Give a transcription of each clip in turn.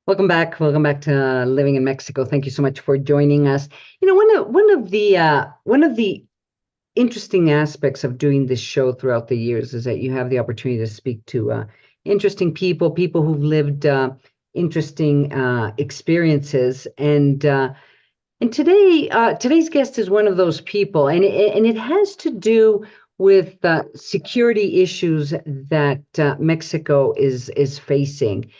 Welcome back. Welcome back to Living in Mexico. Thank you so much for joining us. One of the interesting aspects of doing this show throughout the years is that you have the opportunity to speak to interesting people who've lived interesting experiences, and today's guest is one of those people, and it has to do with security issues that Mexico is facing,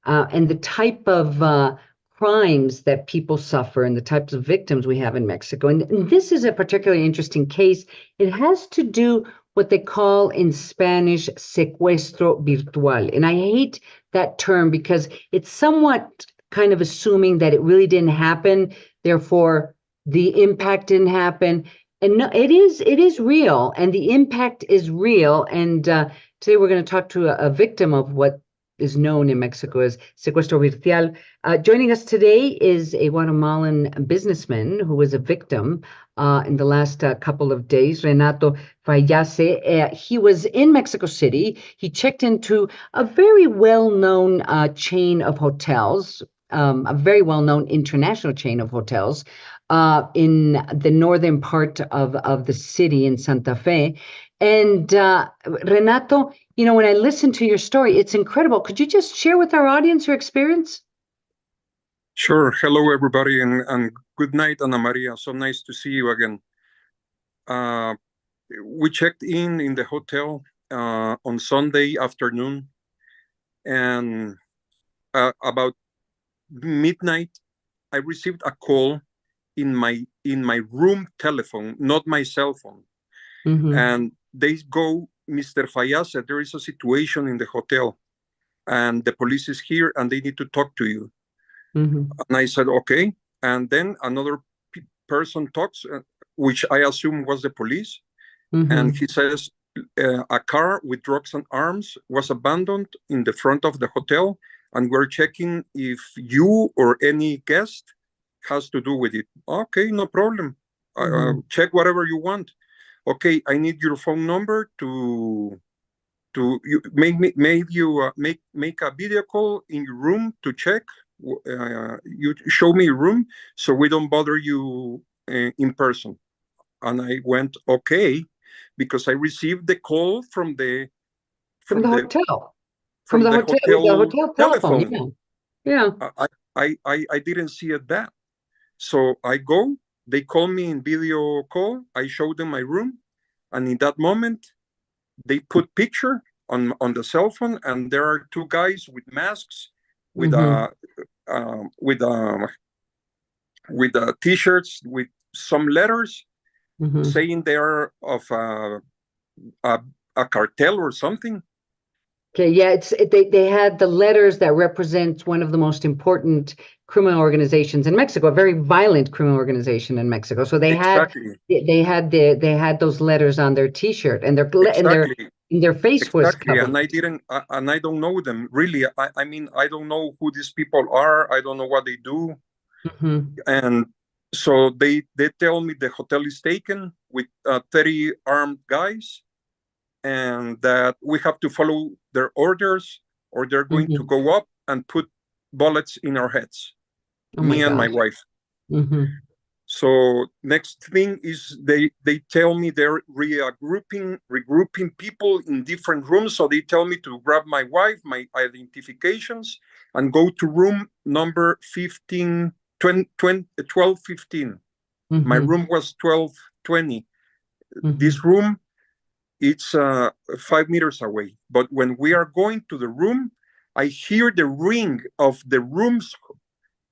and the type of crimes that people suffer and the types of victims we have in Mexico. And this is a particularly interesting case. It has to do what they call in Spanish secuestro virtual. And I hate that term because it's somewhat kind of assuming that it really didn't happen, therefore the impact didn't happen. And no, it is real, and the impact is real. And today we're going to talk to a victim of what is known in Mexico as secuestro virtual. Joining us today is a Guatemalan businessman who was a victim in the last couple of days, Renato Faillace. He was in Mexico City. He checked into a very well-known chain of hotels, a very well-known international chain of hotels in the northern part of the city in Santa Fe. And Renato, when I listen to your story, it's incredible. Could you just share with our audience your experience? Sure. Hello, everybody, and good night, Ana Maria. So nice to see you again. We checked in the hotel on Sunday afternoon, and about midnight, I received a call in my room telephone, not my cell phone. Mm-hmm. And they go, Mr. Faillace, there is a situation in the hotel, and the police is here, and they need to talk to you. Mm-hmm. And I said, okay. And then another person talks, which I assume was the police. Mm-hmm. And he says, a car with drugs and arms was abandoned in the front of the hotel, and we're checking if you or any guest has to do with it. Okay, no problem. Mm-hmm. Check whatever you want. Okay, I need your phone number to you make a video call in your room to check. You show me your room so we don't bother you in person. And I went, okay, because I received the call from the hotel. hotel telephone. Yeah. I didn't see it that. So I go, they call me in video call. I show them my room. And in that moment, they put picture on the cell phone, and there are two guys with masks, with Mm-hmm. with t-shirts with some letters Mm-hmm. saying they are of a cartel or something. Okay, yeah, they had the letters that represent one of the most important criminal organizations in Mexico, a very violent criminal organization in Mexico. So they Exactly. had those letters on their T-shirt, and their face was covered. And I don't know them really. I mean, I don't know who these people are. I don't know what they do. Mm-hmm. And so they tell me the hotel is taken with 30 armed guys, and that we have to follow their orders, or they're going Mm-hmm. to go up and put bullets in our heads, Oh me my and my gosh. wife. Mm-hmm. So next thing is they tell me they're regrouping people in different rooms. So they tell me to grab my wife, my identifications, and go to room number 15, 20, 1215. Mm-hmm. My room was 1220. Mm-hmm. This room, it's 5 meters away. But when we are going to the room, I hear the ring of the room's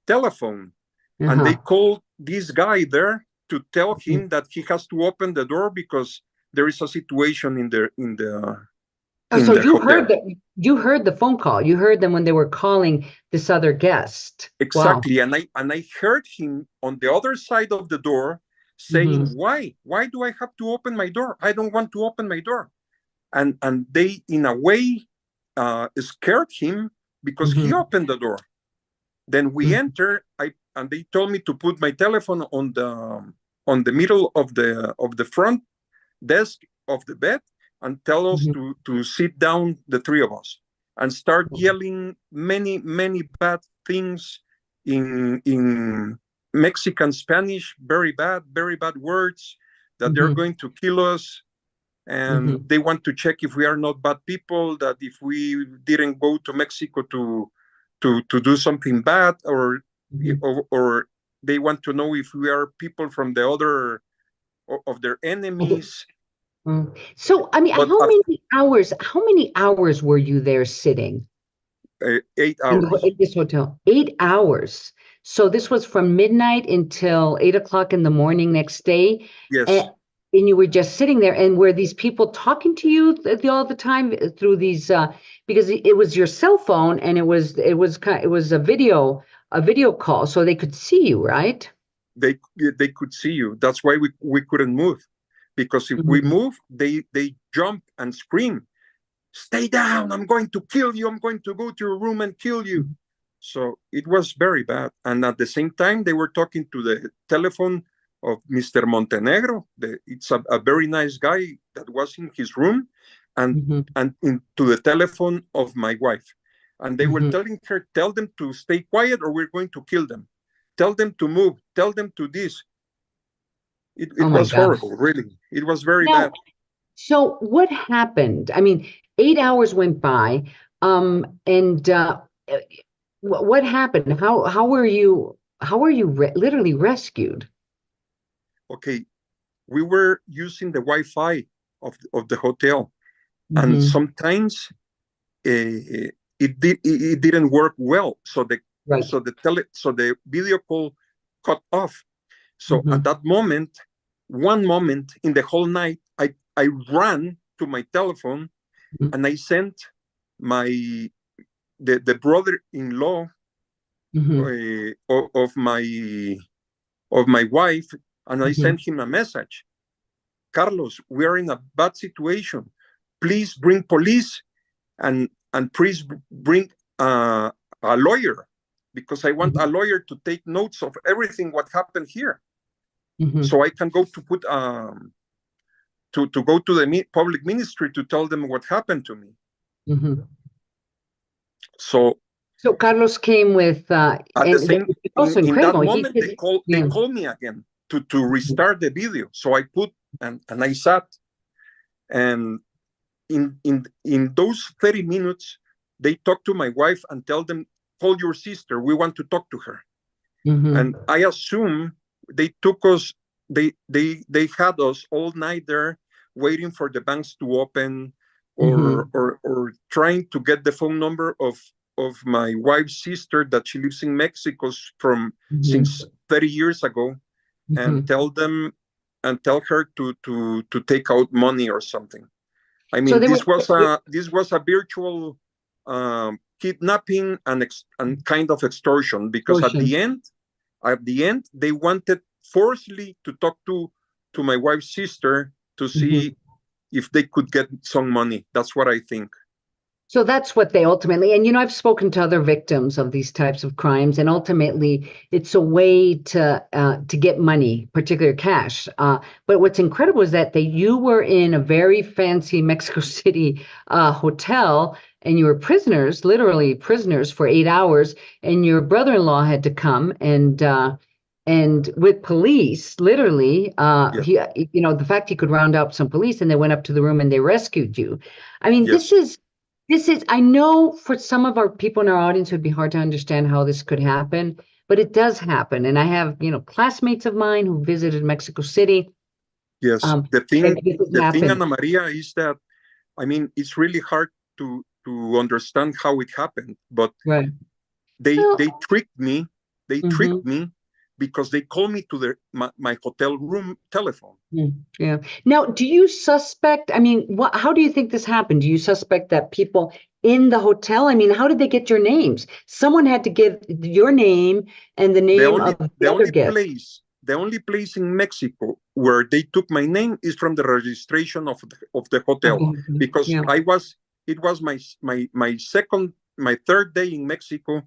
telephone. Uh-huh. And they call this guy there to tell him that he has to open the door because there is a situation in the So you hotel. you heard the phone call. You heard them when they were calling this other guest. Exactly. Wow. And I heard him on the other side of the door saying, Mm-hmm. why do I have to open my door? I don't want to open my door. And they in a way scared him because he Mm-hmm. opened the door. Then we enter, and they told me to put my telephone on the middle of the front desk of the bed, and tell us to sit down, the three of us, and start yelling many bad things in Mexican Spanish, very bad words, that they're going to kill us, and they want to check if we are not bad people, that if we didn't go to Mexico to do something bad, or they want to know if we are people from the other of their enemies. So, I mean, But how many hours were you there sitting 8 hours. in this hotel? 8 hours. So this was from midnight until 8 o'clock in the morning next day. Yes. And you were just sitting there, and were these people talking to you all the time through these, because it was your cell phone, and it was a video call, so they could see you, right? They could see you. That's why we couldn't move, because if we move, they jump and scream, "Stay down! I'm going to kill you! I'm going to go to your room and kill you!" So it was very bad. And at the same time, they were talking to the telephone of Mr. Montenegro. It's a very nice guy that was in his room, and into the telephone of my wife. And they were telling her, "Tell them to stay quiet or we're going to kill them. Tell them to move. Tell them to this." It was horrible, really. It was very bad. So what happened? I mean, 8 hours went by, and what happened? How were you literally rescued? Okay, we were using the Wi-Fi of the hotel, and sometimes it didn't work well. So the video call cut off. So at that moment, one moment in the whole night, I ran to my telephone and I sent the brother-in-law of my wife, and I sent him a message. "Carlos, we are in a bad situation. Please bring police, and please bring a lawyer, because I want a lawyer to take notes of everything what happened here, so I can go to put to go to the public ministry to tell them what happened to me." So Carlos came with at the same in that moment they called me again to restart the video. So I put and I sat, and in those 30 minutes they talked to my wife and tell them, "Call your sister, we want to talk to her." And I assume they took us, they had us all night there waiting for the banks to open, or trying to get the phone number of my wife's sister that she lives in Mexico since 30 years ago, and tell her to take out money or something. I mean, this was a virtual kidnapping and kind of extortion, because at the end they wanted forcibly to talk to my wife's sister to see if they could get some money. That's what I think. So that's what they ultimately, and I've spoken to other victims of these types of crimes, and ultimately it's a way to get money, particularly cash. But what's incredible is that you were in a very fancy Mexico City hotel, and you were literally prisoners for 8 hours, and your brother-in-law had to come and with police, literally, he, the fact he could round up some police, and they went up to the room and they rescued you. I mean, this is, I know for some of our people in our audience, it would be hard to understand how this could happen, but it does happen. And I have, classmates of mine who visited Mexico City. Yes. The thing, Ana Maria, is that, I mean, it's really hard to understand how it happened, but they tricked me. They tricked me, because they called me to my hotel room telephone. Yeah. Now, do you suspect, I mean, how do you think this happened? Do you suspect that people in the hotel, I mean, how did they get your names? Someone had to give your name and the name of the other guest. The only place in Mexico where they took my name is from the registration of the hotel, because it was my third day in Mexico.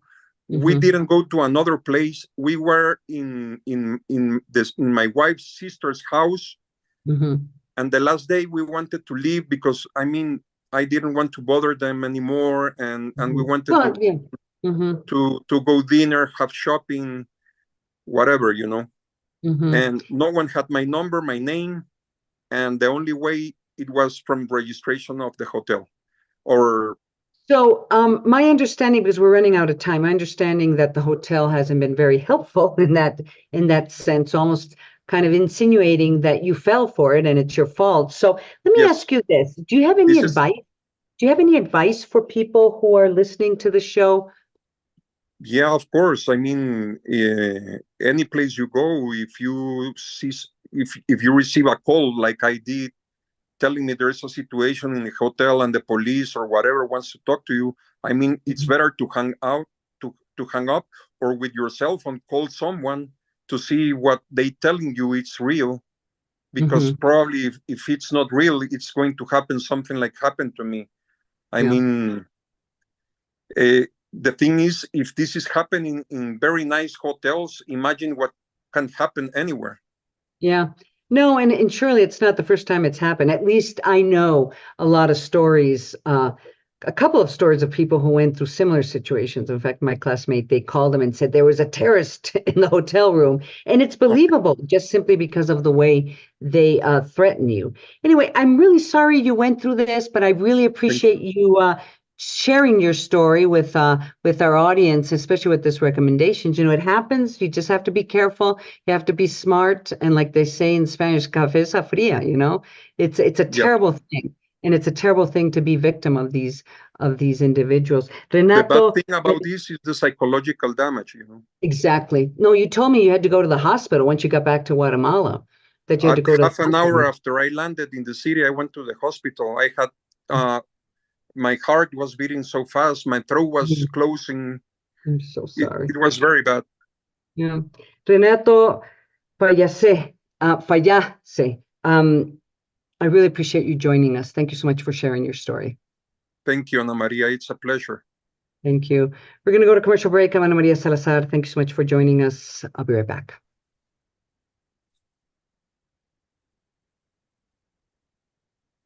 We didn't go to another place. We were in my wife's sister's house, and the last day we wanted to leave, because I mean, I didn't want to bother them anymore, and we wanted to go dinner, have shopping, whatever, you know. And no one had my number, my name, and the only way it was from registration of the hotel. Or so my understanding, because we're running out of time, my understanding that the hotel hasn't been very helpful in that sense, almost kind of insinuating that you fell for it and it's your fault. So let me ask you this: Do you have any advice? Do you have any advice for people who are listening to the show? Yeah, of course. I mean, any place you go, if you see, if you receive a call like I did, telling me there's a situation in the hotel and the police or whatever wants to talk to you, I mean, it's better to hang up, or with your cell phone, call someone to see what they telling you it's real, because probably if it's not real, it's going to happen something like happened to me. I mean, the thing is, if this is happening in very nice hotels, imagine what can happen anywhere. Yeah. No, and surely it's not the first time it's happened. At least I know a lot of stories, a couple of stories of people who went through similar situations. In fact, my classmate, they called them and said there was a terrorist in the hotel room, and it's believable just simply because of the way they threaten you. Anyway, I'm really sorry you went through this, but I really appreciate you sharing your story with our audience, especially with this recommendations. You know, it happens. You just have to be careful. You have to be smart, and like they say in Spanish, cabeza fría. You know, it's a terrible thing, and it's a terrible thing to be victim of these individuals. Renato, the bad thing about this is the psychological damage. You know. Exactly. No, you told me you had to go to the hospital once you got back to Guatemala. That you had to go to half an hour after I landed in the city, I went to the hospital. I had my heart was beating so fast, my throat was closing. I'm so sorry. It was very bad. Yeah. Renato Faillace, Faillace. I really appreciate you joining us. Thank you so much for sharing your story. Thank you, Ana Maria. It's a pleasure. Thank you. We're going to go to commercial break. I'm Ana Maria Salazar. Thank you so much for joining us. I'll be right back.